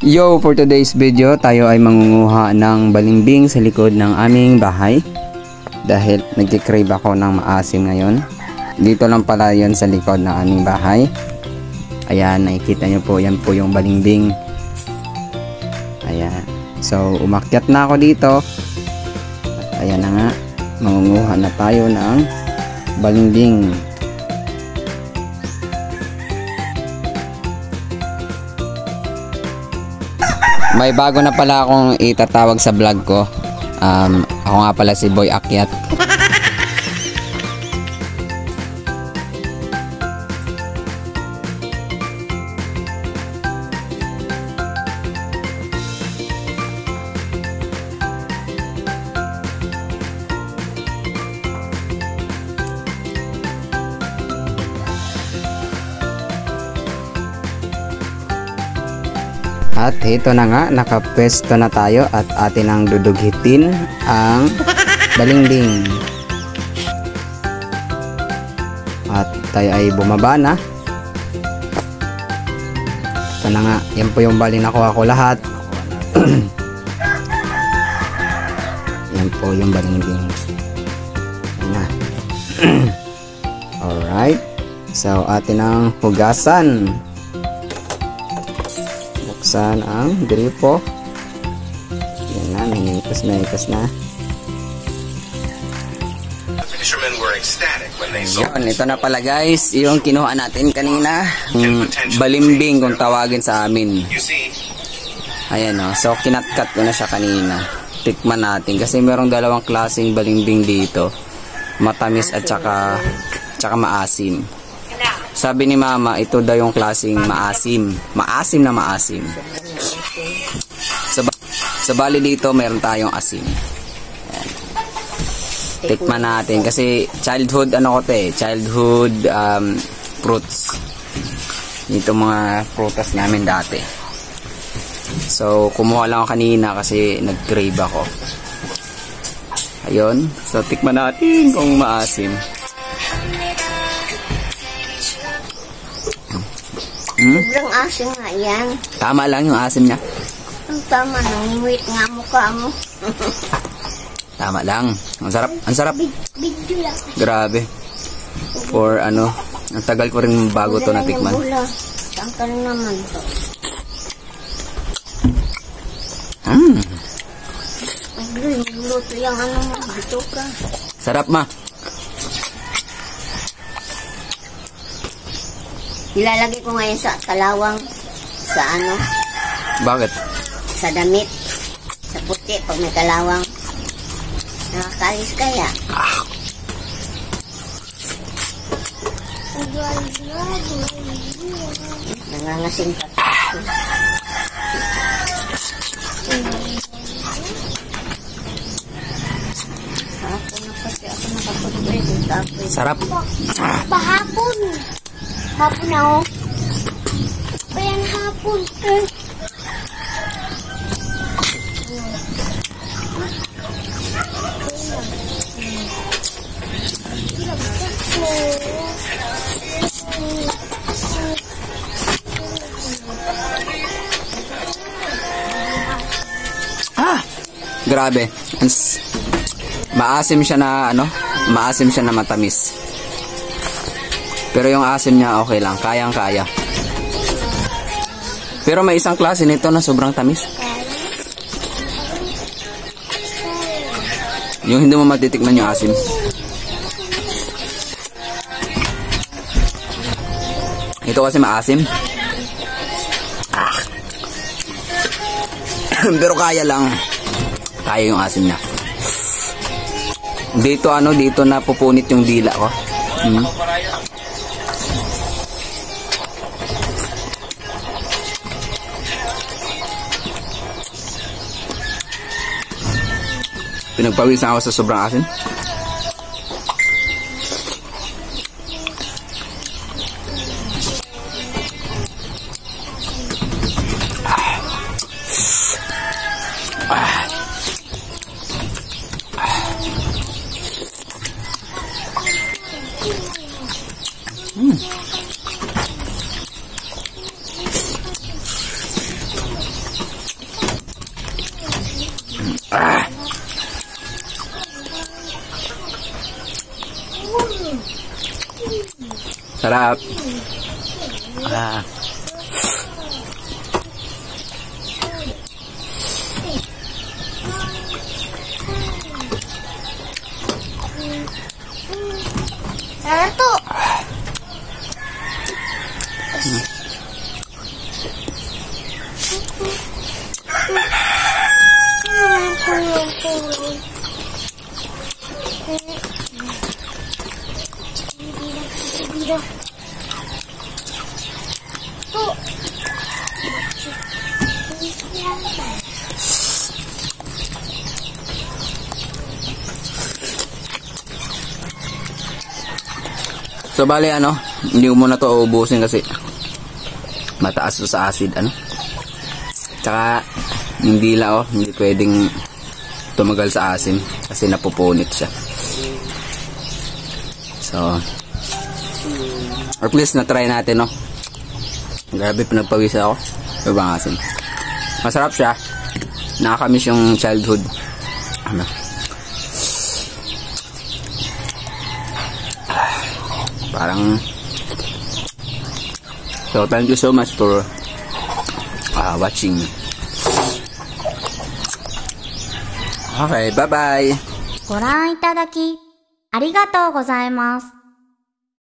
Yo, for today's video, tayo ay mangunguha ng balimbing sa likod ng aming bahay. Dahil nagkikrave ako ng maasim ngayon. Dito lang pala yon sa likod ng aming bahay. Ayan, nakikita nyo po, yan po yung balimbing. Ayan. So, umakyat na ako dito. At ayan na nga, mangunguha na tayo ng balimbing. May bago na pala akong itatawag sa vlog ko. Ako nga pala si Boy Akyat. At ito na nga, nakapwesto na tayo at atin ang dudughitin ang balimbing. At tayo ay bumaba na. Ito na nga, yan po yung bali nakuha ko lahat. Yan po yung balimbing. Yan na. Alright. So atin ang hugasan. Buksan ang gripo. Yan na, may ikas na. Yan, ito na pala guys, yung kinuha natin kanina, balimbing kung tawagin sa amin. Ayan o, so kinatkat ko na siya kanina. Tikman natin kasi merong dalawang klaseng balimbing dito, matamis at saka maasim. Sabi ni mama, ito daw yung klaseng maasim. Maasim na maasim. Sa bali dito, meron tayong asim. Ayan. Tikman natin. Kasi childhood, childhood fruits. Ito mga prutas namin dati. So, kumuha lang ako kanina kasi nag-crave ako. Ayun. So, tikman natin kung maasim. Sobrang asim nga yan. Tama lang yung asim niya. Ang tama nang wait nga mukha mo. Tama lang. Ang sarap. Ang sarap. Bigyo lang. Grabe. For ang tagal ko rin bago to natikman. Tangkal naman to. Agree, luto yung mo. Dito ka. Sarap ma. Ilalagay ko ngayon sa kalawang sa Bakit? sa damit, sa puti pag may kalawang. Nakakalis kaya. Nangangasin pa. Sarap. Hapon na ako. Bayan hapon. Grabe. Maasim siya na maasim siya na matamis. Pero yung asim niya okay lang, kayang-kaya. Pero may isang klase nito na sobrang tamis. Yung hindi mo matitikman yung asim. Ito kasi maasim. Pero kaya lang. Kaya yung asim niya. Dito na pupunit yung dila ko. Pinagpawisan ako sa sobrang asin. Ah! Sarap. Ah. Naruto. So bali ano, hindi ko muna to ubusin kasi mataas to sa acid ano. Tsaka hindi pwedeng tumagal sa asin kasi napupunit siya. So at least na-try natin no. Grabe pinagpawis ako. Ibang asin. Masarap siya. Nakakamiss yung childhood. Ano? Parang so thank you so much for watching. Okay, bye bye. ご覧いただきありがとうございます。